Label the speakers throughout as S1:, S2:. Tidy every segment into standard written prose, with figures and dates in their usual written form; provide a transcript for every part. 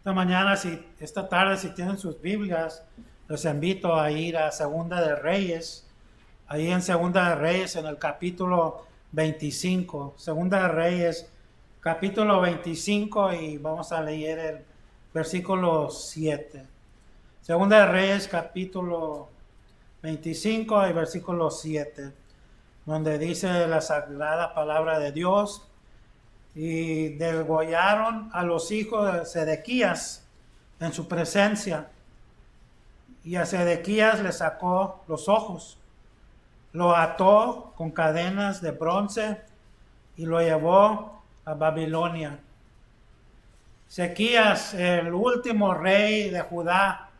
S1: Esta tarde, si tienen sus Biblias, los invito a ir a Segunda de Reyes. Ahí en Segunda de Reyes, en el capítulo 25. Segunda de Reyes, capítulo 25, y vamos a leer el versículo 7. Segunda de Reyes, capítulo 25 y versículo 7, donde dice la sagrada palabra de Dios: y degollaron a los hijos de Sedequías en su presencia, y a Sedequías le sacó los ojos, lo ató con cadenas de bronce y lo llevó a Babilonia. Sedequías, el último rey de Judá.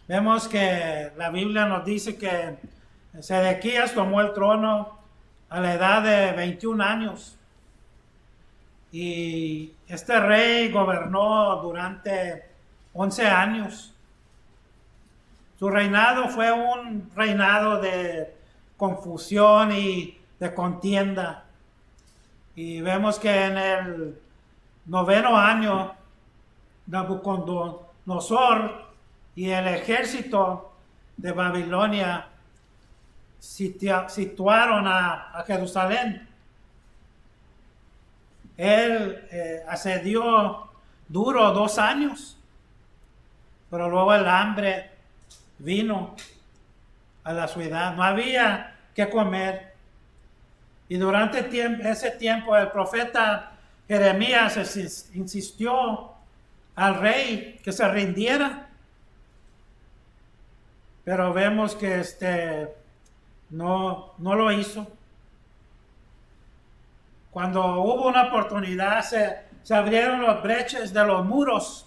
S1: Vemos que la Biblia nos dice que Sedequías tomó el trono a la edad de 21 años. Y este rey gobernó durante 11 años. Su reinado fue un reinado de confusión y de contienda. Y vemos que en el 9º año, Nabucodonosor y el ejército de Babilonia situaron a Jerusalén. Él asedió duro 2 años, pero luego el hambre vino a la ciudad. No había que comer. Y durante ese tiempo el profeta Jeremías insistió al rey que se rindiera. Pero vemos que no lo hizo. Cuando hubo una oportunidad, se abrieron los breches de los muros.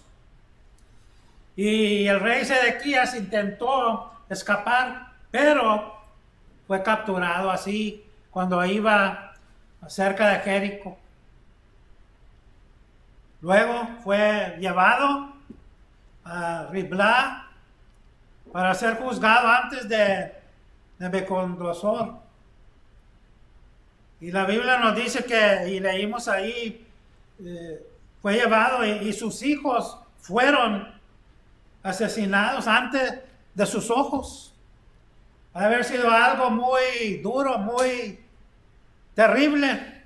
S1: Y el rey Sedequías intentó escapar, pero fue capturado así cuando iba cerca de Jericó. Luego fue llevado a Ribla para ser juzgado antes de Nabucodonosor. Y la Biblia nos dice que, y leímos ahí, fue llevado y sus hijos fueron asesinados antes de sus ojos. Ha haber sido algo muy duro, muy terrible,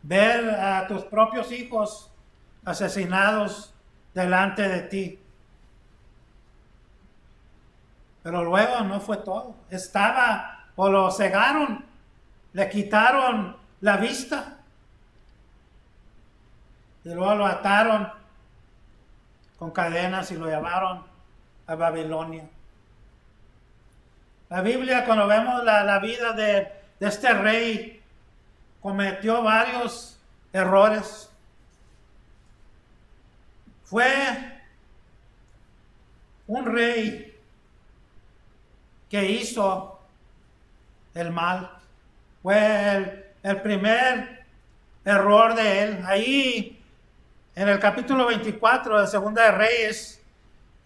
S1: ver a tus propios hijos asesinados delante de ti. Pero luego no fue todo. O lo cegaron, le quitaron la vista y luego lo ataron con cadenas y lo llevaron a Babilonia. La Biblia, cuando vemos la vida de este rey, cometió varios errores. Fue un rey que hizo el mal. Fue el primer error de él. Ahí, en el capítulo 24 de Segunda de Reyes,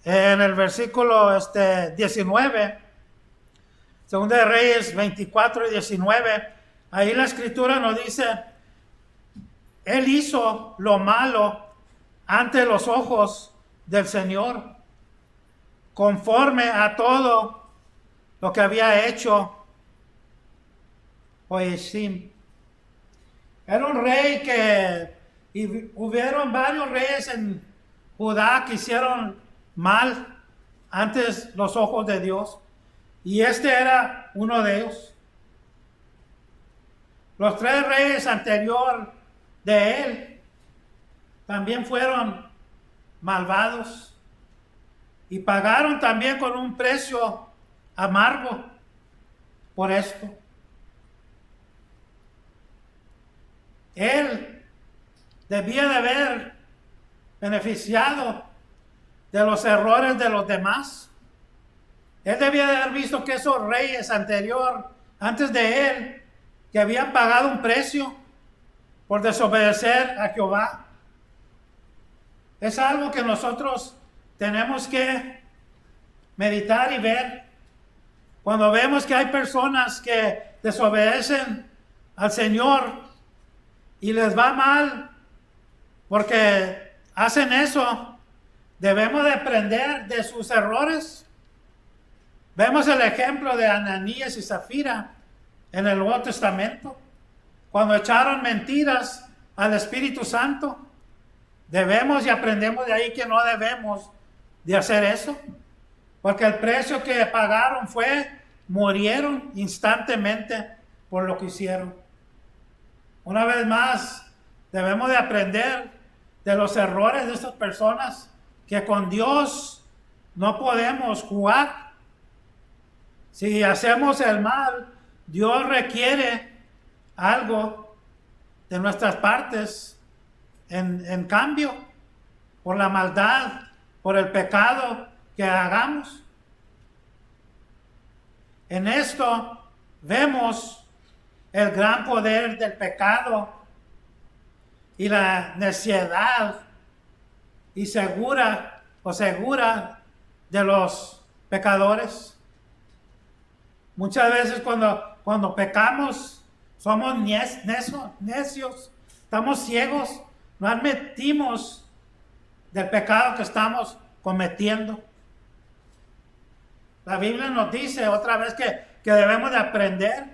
S1: en el versículo 19, Segunda de Reyes 24 y 19, ahí la escritura nos dice: él hizo lo malo ante los ojos del Señor, conforme a todo lo que había hecho Joacim. Era un rey y hubieron varios reyes en Judá que hicieron mal antes los ojos de Dios, y este era uno de ellos. Los 3 reyes anteriores de él también fueron malvados y pagaron también con un precio amargo por esto. Él debía de haber beneficiado de los errores de los demás. Él debía de haber visto que esos reyes antes de él, que habían pagado un precio por desobedecer a Jehová. Es algo que nosotros tenemos que meditar y ver. Cuando vemos que hay personas que desobedecen al Señor y les va mal, porque hacen eso. Debemos de aprender de sus errores. Vemos el ejemplo de Ananías y Zafira en el Nuevo Testamento, cuando echaron mentiras al Espíritu Santo. Debemos y aprendemos de ahí que no debemos de hacer eso, porque el precio que pagaron murieron instantáneamente por lo que hicieron. Una vez más, debemos de aprender de los errores de estas personas, que con Dios no podemos jugar. Si hacemos el mal, Dios requiere algo de nuestras partes en cambio por la maldad, por el pecado que hagamos. En esto vemos el gran poder del pecado y la necedad y segura de los pecadores. Muchas veces cuando pecamos somos necios, estamos ciegos, no admitimos del pecado que estamos cometiendo. La Biblia nos dice otra vez que debemos de aprender.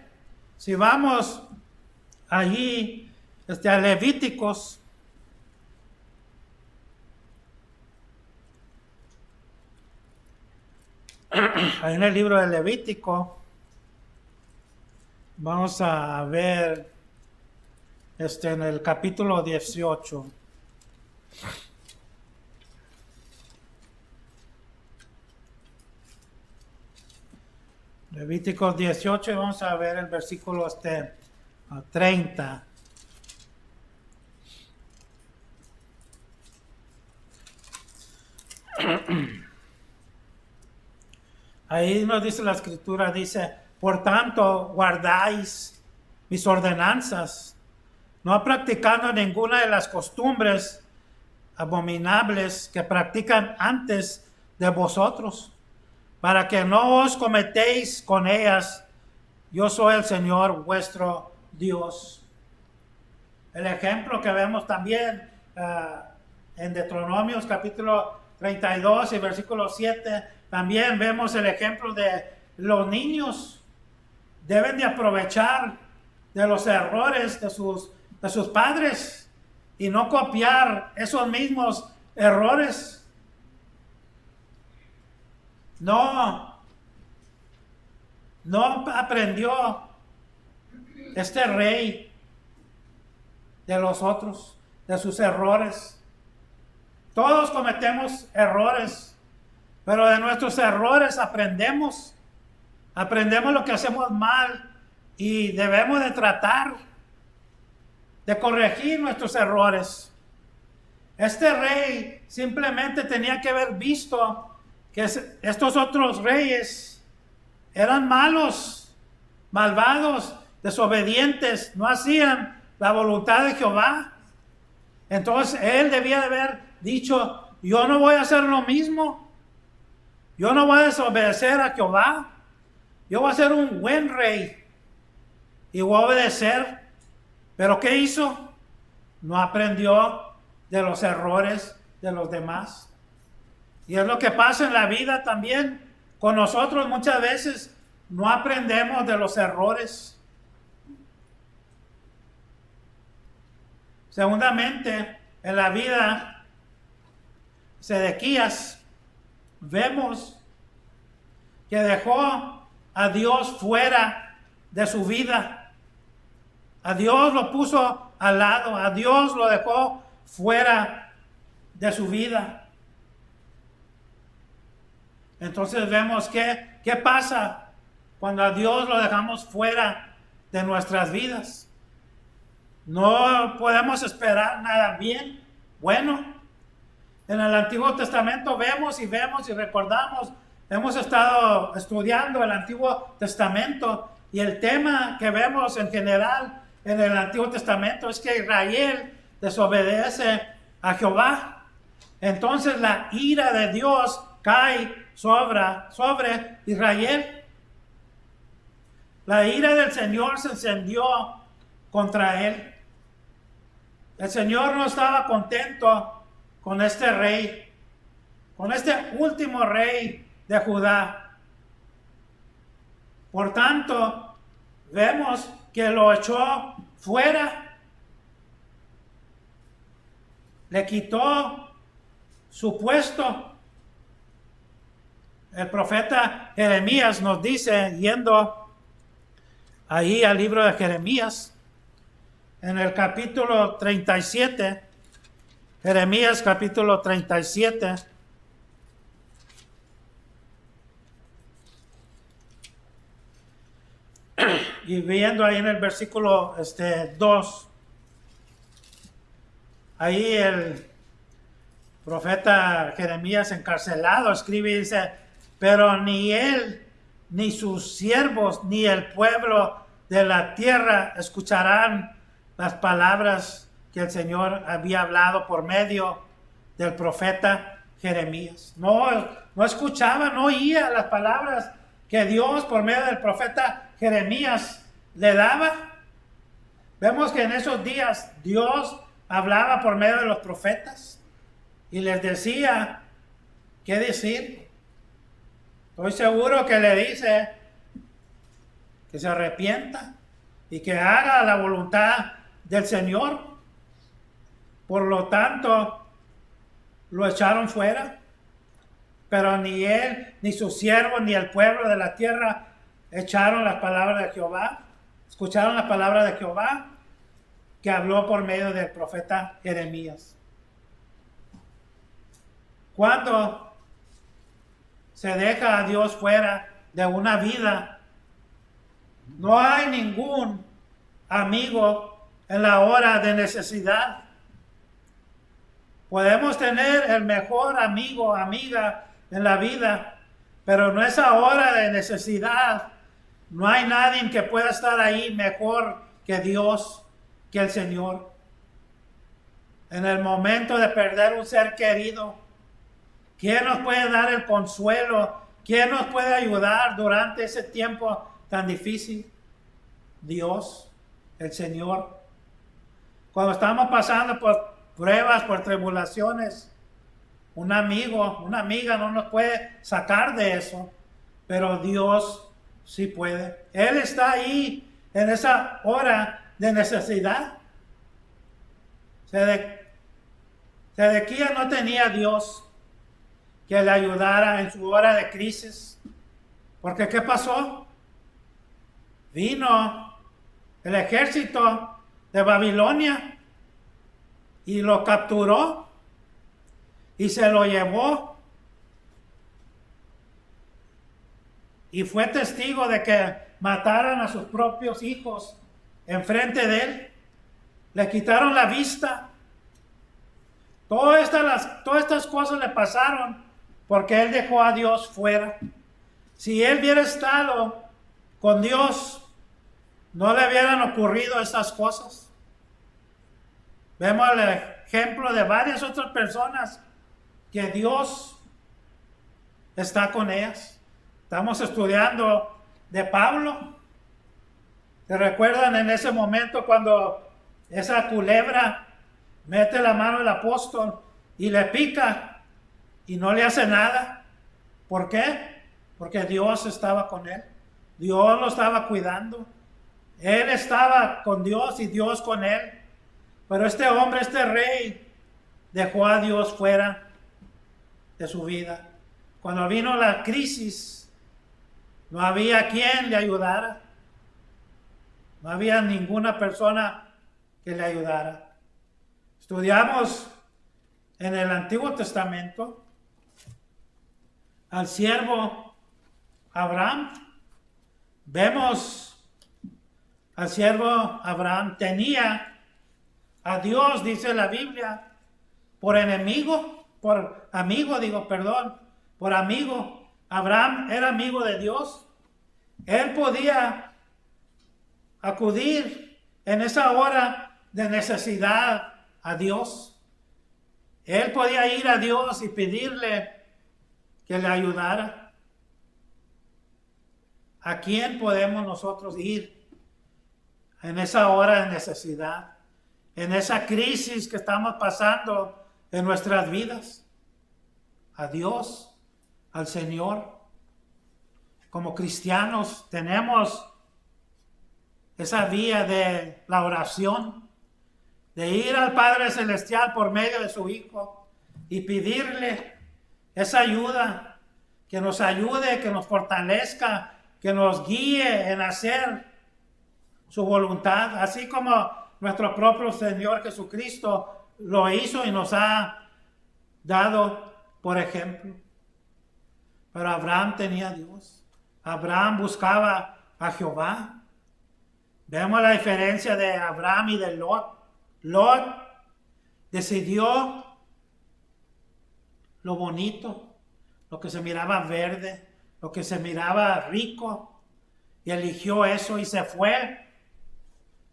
S1: Si vamos allí a Levíticos, ahí en el libro de Levítico, vamos a ver en el capítulo 18. Levíticos 18, y vamos a ver el versículo 30. Ahí nos dice la escritura, dice: por tanto, guardáis mis ordenanzas, no practicando ninguna de las costumbres abominables que practican antes de vosotros, para que no os cometéis con ellas. Yo soy el Señor vuestro Dios. El ejemplo que vemos también en Deuteronomios capítulo 32 y versículo 7, también vemos el ejemplo de los niños. Deben de aprovechar de los errores de sus padres y no copiar esos mismos errores. No aprendió este rey de los otros, de sus errores. Todos cometemos errores, pero de nuestros errores aprendemos lo que hacemos mal y debemos de tratar de corregir nuestros errores. Este rey simplemente tenía que haber visto que estos otros reyes eran malos, malvados, desobedientes, no hacían la voluntad de Jehová. Entonces él debía de haber dicho: yo no voy a hacer lo mismo, yo no voy a desobedecer a Jehová, yo voy a ser un buen rey y voy a obedecer. Pero ¿qué hizo? No aprendió de los errores de los demás. Y es lo que pasa en la vida también con nosotros. Muchas veces no aprendemos de los errores. Segundamente, en la vida de Sedequías, vemos que dejó a Dios fuera de su vida. A Dios lo puso al lado, a Dios lo dejó fuera de su vida. Entonces vemos qué pasa cuando a Dios lo dejamos fuera de nuestras vidas. No podemos esperar nada bueno. En el Antiguo Testamento vemos y recordamos, hemos estado estudiando el Antiguo Testamento y el tema que vemos en general en el Antiguo Testamento es que Israel desobedece a Jehová. Entonces la ira de Dios cae sobre Israel. La ira del Señor se encendió contra él. El Señor no estaba contento con este rey, con este último rey de Judá. Por tanto, vemos que lo echó fuera, le quitó su puesto. El profeta Jeremías nos dice, yendo ahí al libro de Jeremías, en el capítulo 37, Jeremías capítulo 37, y viendo ahí en el versículo 2, ahí el profeta Jeremías encarcelado escribe y dice, pero ni él, ni sus siervos, ni el pueblo de la tierra escucharán las palabras que el Señor había hablado por medio del profeta Jeremías. No escuchaba, no oía las palabras que Dios por medio del profeta Jeremías le daba. Vemos que en esos días Dios hablaba por medio de los profetas y les decía qué decir. Estoy seguro que le dice que se arrepienta y que haga la voluntad del Señor. Por lo tanto, lo echaron fuera, pero ni él, ni sus siervos, ni el pueblo de la tierra echaron las palabras de Jehová, escucharon las palabras de Jehová que habló por medio del profeta Jeremías. Cuando se deja a Dios fuera de una vida, no hay ningún amigo en la hora de necesidad. Podemos tener el mejor amigo, amiga en la vida, pero en esa hora de necesidad no hay nadie que pueda estar ahí mejor que Dios, que el Señor. En el momento de perder un ser querido, ¿quién nos puede dar el consuelo? ¿Quién nos puede ayudar durante ese tiempo tan difícil? Dios, el Señor. Cuando estamos pasando por pruebas, por tribulaciones, un amigo, una amiga no nos puede sacar de eso, pero Dios sí puede. Él está ahí en esa hora de necesidad. Sedequías no tenía a Dios que le ayudara en su hora de crisis, porque ¿qué pasó? Vino el ejército de Babilonia y lo capturó y se lo llevó y fue testigo de que mataran a sus propios hijos enfrente de él, le quitaron la vista. Todas estas cosas le pasaron porque él dejó a Dios fuera. Si él hubiera estado con Dios, no le hubieran ocurrido estas cosas. Vemos el ejemplo de varias otras personas que Dios está con ellas. Estamos estudiando de Pablo. ¿Se recuerdan en ese momento cuando esa culebra mete la mano del apóstol y le pica y no le hace nada? ¿Por qué? Porque Dios estaba con él. Dios lo estaba cuidando. Él estaba con Dios y Dios con él. Pero este hombre, este rey, dejó a Dios fuera de su vida. Cuando vino la crisis, no había quien le ayudara. No había ninguna persona que le ayudara. Estudiamos en el Antiguo Testamento al siervo Abraham. Vemos al siervo Abraham tenía a Dios, dice la Biblia, por amigo. Abraham era amigo de Dios. Él podía acudir en esa hora de necesidad a Dios. Él podía ir a Dios y pedirle que le ayudara. ¿A quién podemos nosotros ir en esa hora de necesidad? en esa crisis que estamos pasando en nuestras vidas. A Dios, al Señor. Como cristianos tenemos esa vía de la oración, de ir al Padre Celestial por medio de su Hijo y pedirle esa ayuda, que nos ayude, que nos fortalezca, que nos guíe en hacer su voluntad, así como nuestro propio Señor Jesucristo lo hizo y nos ha dado por ejemplo. Pero Abraham tenía a Dios. Abraham buscaba a Jehová. Vemos la diferencia de Abraham y de Lot. Lot decidió lo bonito, lo que se miraba verde, lo que se miraba rico, y eligió eso y se fue,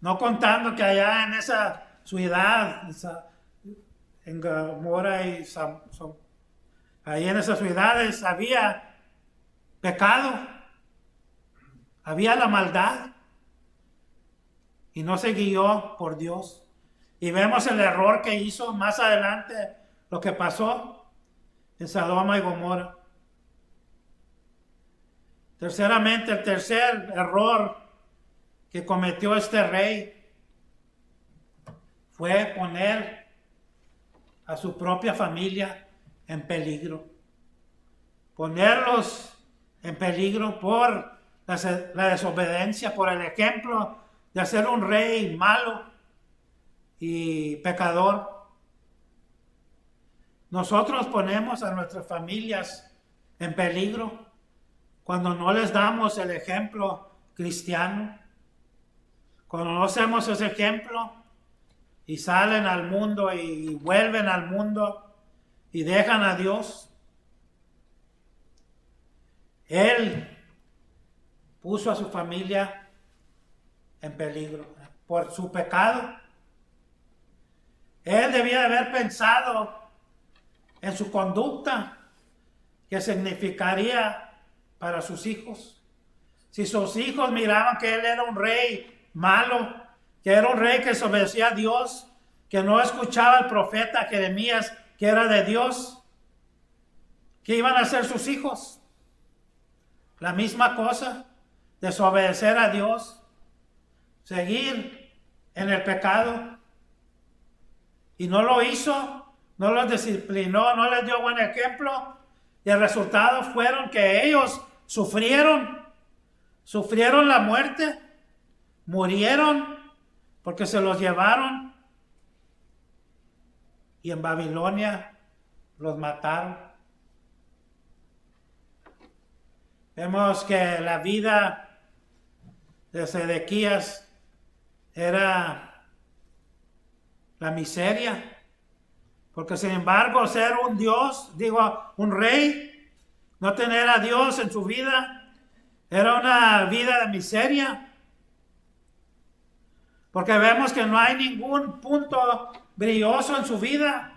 S1: no contando que allá en esa ciudad, en Gomorra y ahí en esas ciudades había pecado, había la maldad, y no se guió por Dios. Y vemos el error que hizo más adelante, lo que pasó en Sodoma y Gomorra. Terceramente, el tercer error que cometió este rey fue poner a su propia familia en peligro. Ponerlos en peligro por la desobediencia, por el ejemplo de ser un rey malo y pecador. Nosotros ponemos a nuestras familias en peligro cuando no les damos el ejemplo cristiano, cuando no hacemos ese ejemplo y salen al mundo y vuelven al mundo y dejan a Dios. Él puso a su familia en peligro por su pecado. Él debía haber pensado en su conducta, que significaría para sus hijos. Si sus hijos miraban que él era un rey malo, que era un rey que desobedecía a Dios, que no escuchaba al profeta Jeremías, que era de Dios, ¿qué iban a hacer sus hijos? La misma cosa, desobedecer a Dios, seguir en el pecado. Y no lo hizo, no los disciplinó, no les dio buen ejemplo. Y el resultado fueron que ellos sufrieron la muerte, murieron porque se los llevaron y en Babilonia los mataron. Vemos que la vida de Sedequías era la miseria, porque sin embargo ser un rey, no tener a Dios en su vida, era una vida de miseria, porque vemos que no hay ningún punto brilloso en su vida,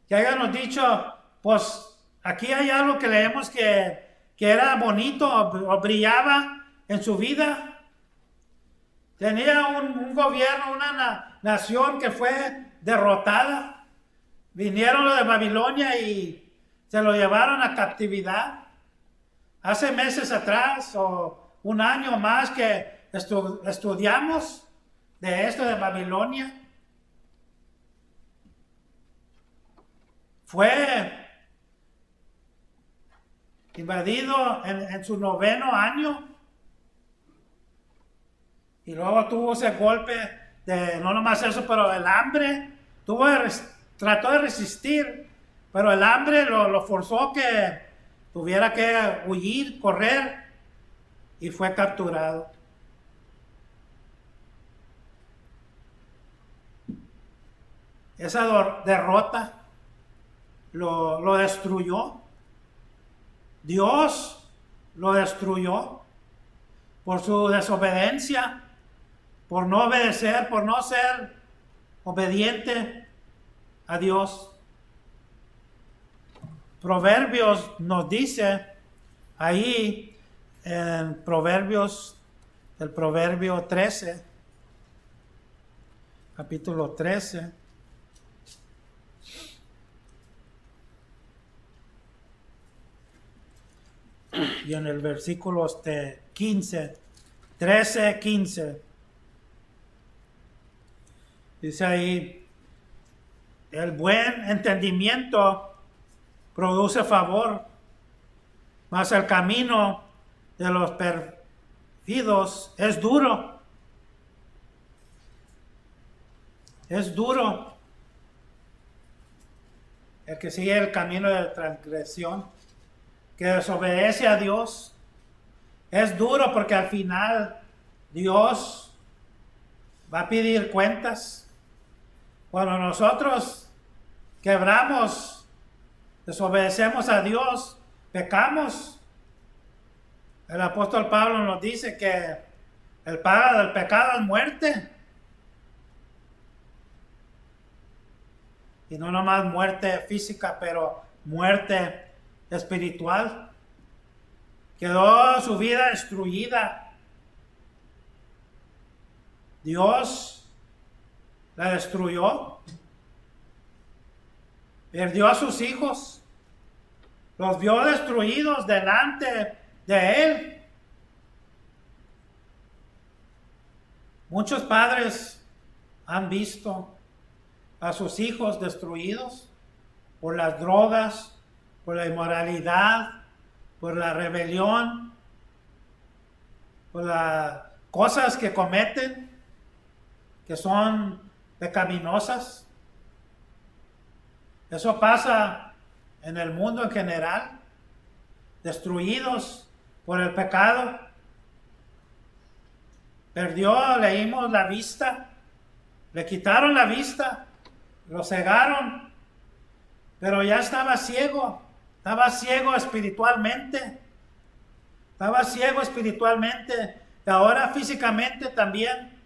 S1: que hayamos dicho, pues aquí hay algo que leemos que era bonito o brillaba en su vida. Tenía un gobierno, una nación que fue derrotada. Vinieron los de Babilonia y se lo llevaron a captividad. Hace meses atrás o un año más que estudiamos de esto de Babilonia. Fue invadido en su 9º año. Y luego tuvo ese golpe de, no nomás eso, pero el hambre. Trató de resistir, pero el hambre lo forzó que tuviera que huir, correr, y fue capturado. Esa derrota lo destruyó. Dios lo destruyó por su desobediencia, por no obedecer, por no ser obediente a Dios. Proverbios nos dice ahí en Proverbios, el Proverbio 13, capítulo 13. Y en el versículo 15, 13, 15, dice ahí, el buen entendimiento produce favor, mas el camino de los perfidos es duro. Es duro el que sigue el camino de transgresión, que desobedece a Dios. Es duro porque al final Dios va a pedir cuentas. Cuando nosotros quebramos, desobedecemos a Dios, pecamos. El apóstol Pablo nos dice que el pago del pecado es muerte. Y no nomás muerte física, pero muerte espiritual. Quedó su vida destruida. Dios la destruyó. Perdió a sus hijos. Los vio destruidos delante de él. Muchos padres han visto a sus hijos destruidos por las drogas, por la inmoralidad, por la rebelión, por las cosas que cometen, que son pecaminosas. Eso pasa en el mundo en general, destruidos por el pecado. Leímos la vista, le quitaron la vista, lo cegaron, pero ya estaba ciego espiritualmente, y ahora físicamente también.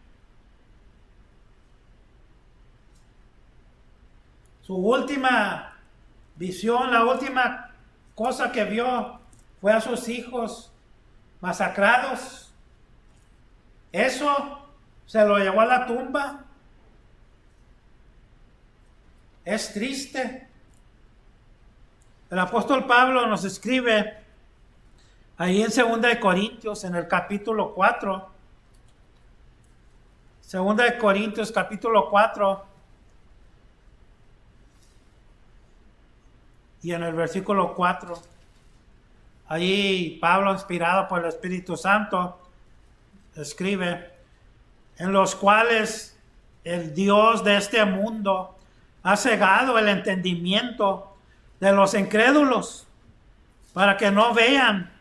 S1: Su última visión, la última cosa que vio fue a sus hijos masacrados. Eso se lo llevó a la tumba. Es triste. El apóstol Pablo nos escribe ahí en 2 Corintios, en el capítulo 4. 2 Corintios, capítulo 4. Y en el versículo 4. Ahí Pablo, inspirado por el Espíritu Santo, escribe, en los cuales el Dios de este mundo ha cegado el entendimiento de los incrédulos para que no vean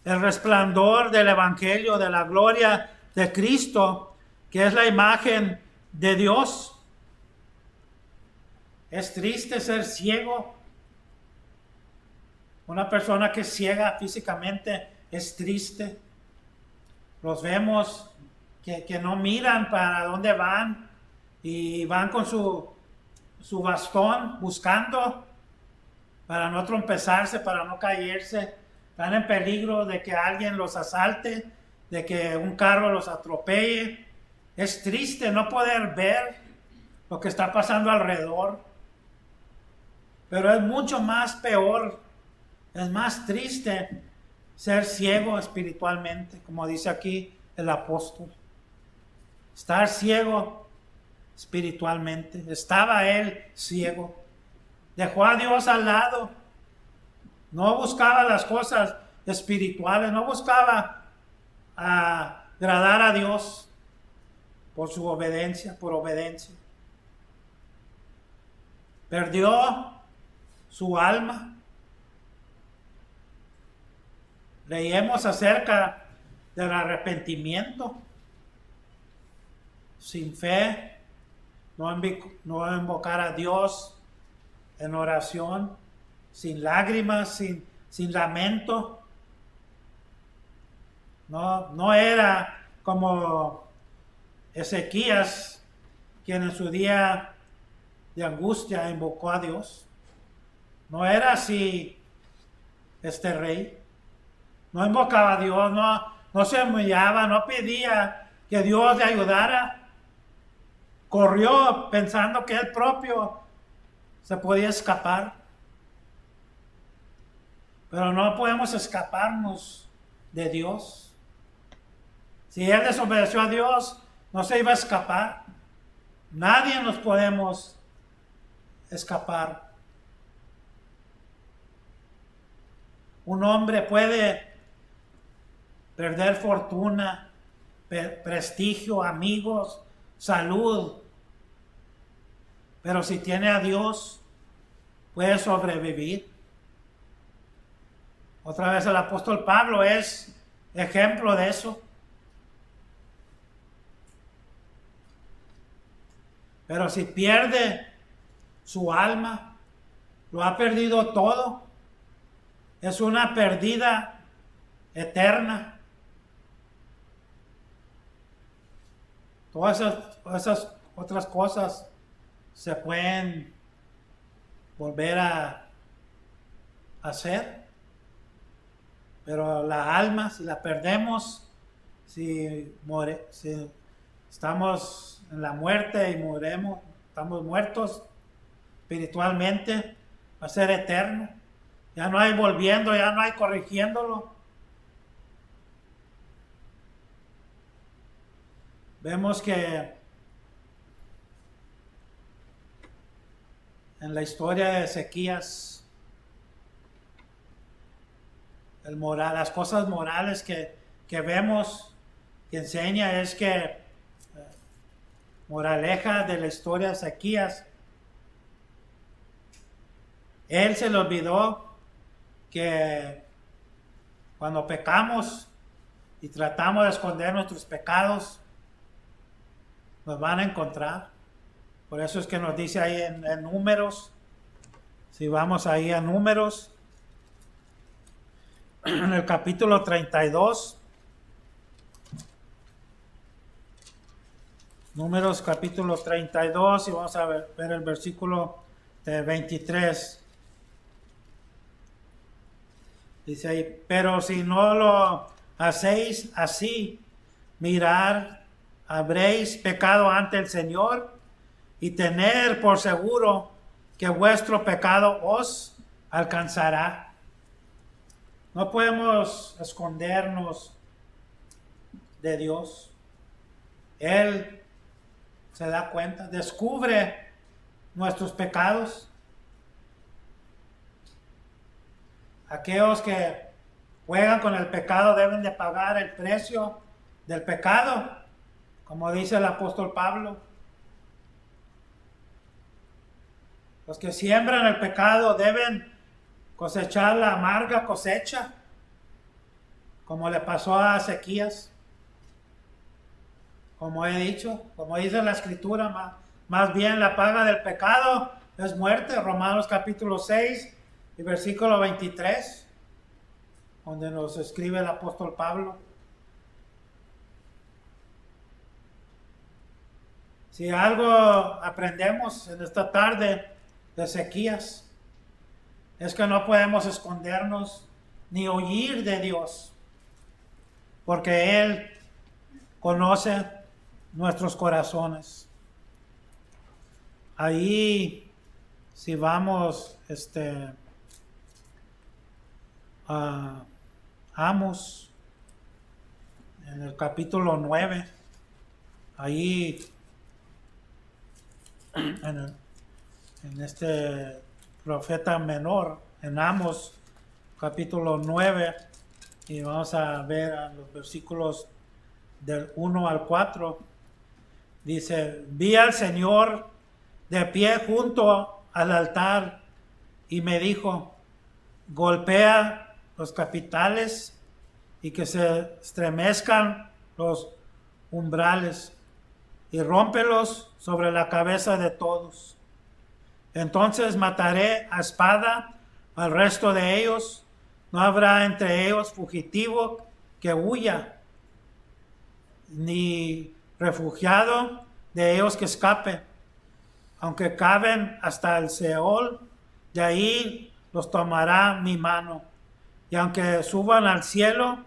S1: el resplandor del evangelio de la gloria de Cristo, que es la imagen de Dios. Es triste ser ciego. Una persona que es ciega físicamente es triste. Los vemos que no miran para dónde van y van con su bastón buscando para no trompezarse, para no caerse. Están en peligro de que alguien los asalte, de que un carro los atropelle. Es triste no poder ver lo que está pasando alrededor. Pero es mucho más peor, es más triste ser ciego espiritualmente, como dice aquí el apóstol. Estar ciego espiritualmente. Estaba él ciego. Dejó a Dios al lado. No buscaba las cosas espirituales. No buscaba agradar a Dios por su obediencia, por obediencia. Perdió su alma. Leemos acerca del arrepentimiento. Sin fe, no invocar a Dios en oración, sin lágrimas, sin lamento. No era como Ezequías, quien en su día de angustia invocó a Dios. No era así este rey. No invocaba a Dios, no se humillaba, no pedía que Dios le ayudara. corrió pensando que él propio se podía escapar. Pero no podemos escaparnos de Dios. Si él desobedeció a Dios, no se iba a escapar. Nadie nos podemos escapar. Un hombre puede perder fortuna, prestigio, amigos, salud. Pero si tiene a Dios, puede sobrevivir. Otra vez el apóstol Pablo es ejemplo de eso. Pero si pierde su alma, lo ha perdido todo. Es una pérdida eterna. Todas esas otras cosas se pueden volver a hacer. Pero la alma, si la perdemos, si estamos en la muerte y moriremos, estamos muertos espiritualmente, va a ser eterno. Ya no hay volviendo, ya no hay corrigiéndolo. Vemos que en la historia de Ezequías, las cosas morales que vemos, que enseña es que, moraleja de la historia de Ezequías, él se le olvidó que cuando pecamos y tratamos de esconder nuestros pecados, nos van a encontrar. Por eso es que nos dice ahí en Números, si vamos ahí a Números, en el capítulo 32, Números capítulo 32, y vamos a ver el versículo 23. Dice ahí, pero si no lo hacéis así, mirar, habréis pecado ante el Señor y tener por seguro que vuestro pecado os alcanzará. No podemos escondernos de Dios. Él se da cuenta, descubre nuestros pecados. Aquellos que juegan con el pecado deben de pagar el precio del pecado, como dice el apóstol Pablo. Los que siembran el pecado deben cosechar la amarga cosecha, como le pasó a Ezequías. Como he dicho, como dice la escritura, más bien la paga del pecado es muerte. Romanos capítulo 6 y versículo 23, donde nos escribe el apóstol Pablo. Si algo aprendemos en esta tarde de Ezequías, es que no podemos escondernos ni huir de Dios, porque Él conoce nuestros corazones. Ahí, si vamos a Amos, en el capítulo 9, ahí en este profeta menor, en Amos capítulo 9, y vamos a ver a los versículos del 1 al 4, dice, vi al Señor de pie junto al altar y me dijo, golpea los capitales y que se estremezcan los umbrales y rómpelos sobre la cabeza de todos. Entonces mataré a espada al resto de ellos, no habrá entre ellos fugitivo que huya, ni refugiado de ellos que escape, aunque caben hasta el Seol, de ahí los tomará mi mano, y aunque suban al cielo,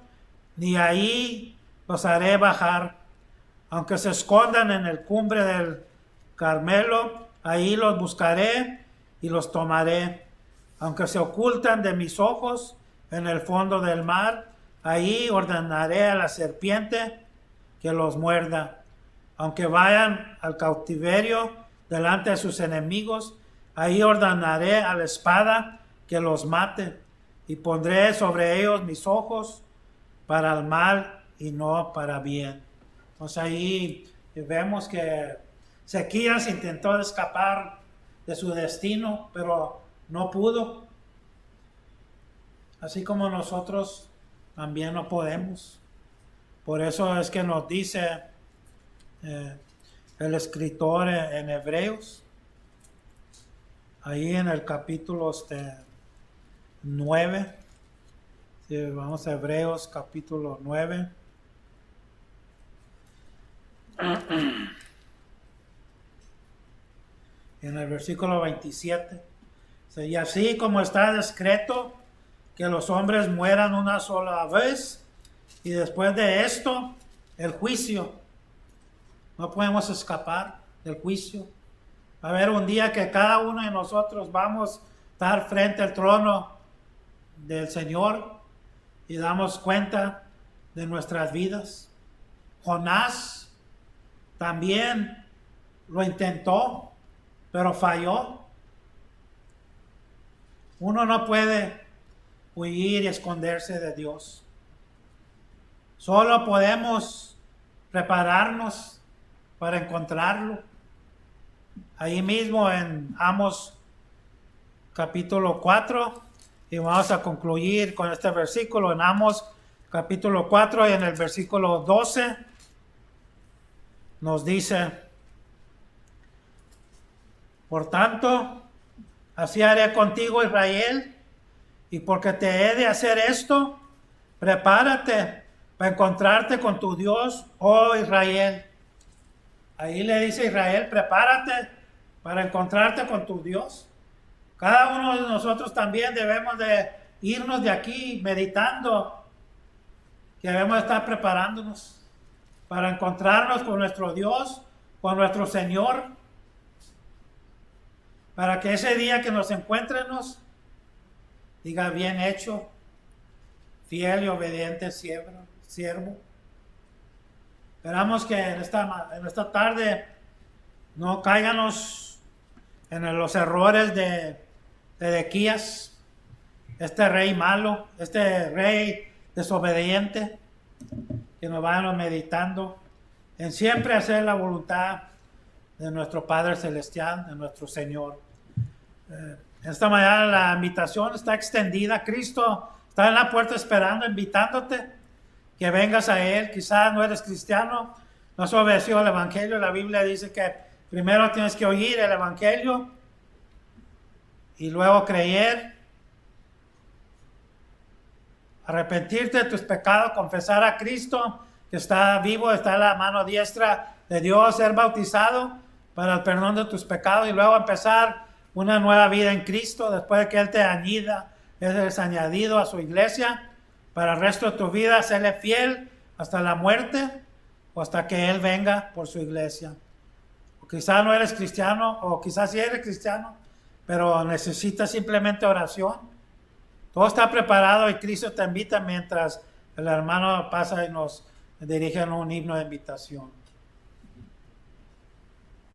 S1: ni ahí los haré bajar, aunque se escondan en el cumbre del Carmelo, ahí los buscaré y los tomaré. Aunque se ocultan de mis ojos en el fondo del mar, ahí ordenaré a la serpiente que los muerda. Aunque vayan al cautiverio delante de sus enemigos, ahí ordenaré a la espada que los mate, y pondré sobre ellos mis ojos para el mal y no para bien. Entonces ahí vemos que Ezequías intentó escapar de su destino, pero no pudo. Así como nosotros también no podemos. Por eso es que nos dice el escritor en Hebreos, ahí en el capítulo 9, si vamos a Hebreos capítulo 9. En el versículo 27. Y así como está escrito que los hombres mueran una sola vez, y después de esto, el juicio. No podemos escapar del juicio. Va a haber un día que cada uno de nosotros vamos a estar frente al trono del Señor y damos cuenta de nuestras vidas. Jonás también lo intentó, pero falló. Uno no puede huir y esconderse de Dios. Solo podemos prepararnos para encontrarlo. Ahí mismo en Amos capítulo 4, y vamos a concluir con este versículo en Amos capítulo 4 y en el versículo 12 nos dice: por tanto, así haré contigo, Israel, y porque te he de hacer esto, prepárate para encontrarte con tu Dios, oh Israel. Ahí le dice Israel, prepárate para encontrarte con tu Dios. Cada uno de nosotros también debemos de irnos de aquí meditando que debemos estar preparándonos para encontrarnos con nuestro Dios, con nuestro Señor, para que ese día que nos encuéntrenos diga: bien hecho, fiel y obediente siervo. Esperamos que en esta tarde no cáiganos en los errores de Ezequías, este rey malo, este rey desobediente, que nos vayan meditando en siempre hacer la voluntad de nuestro Padre Celestial, de nuestro Señor. Esta mañana la invitación está extendida. Cristo está en la puerta esperando, invitándote que vengas a Él. Quizás no eres cristiano, no has obedecido al Evangelio. La Biblia dice que primero tienes que oír el Evangelio y luego creer, arrepentirte de tus pecados, confesar a Cristo que está vivo, está a la mano diestra de Dios, ser bautizado para el perdón de tus pecados y luego empezar una nueva vida en Cristo después de que Él te añada, eres añadido a su iglesia para el resto de tu vida, serle fiel hasta la muerte o hasta que Él venga por su iglesia. O quizás no eres cristiano, o quizás sí eres cristiano, pero necesitas simplemente oración. Todo está preparado y Cristo te invita mientras el hermano pasa y nos dirige en un himno de invitación.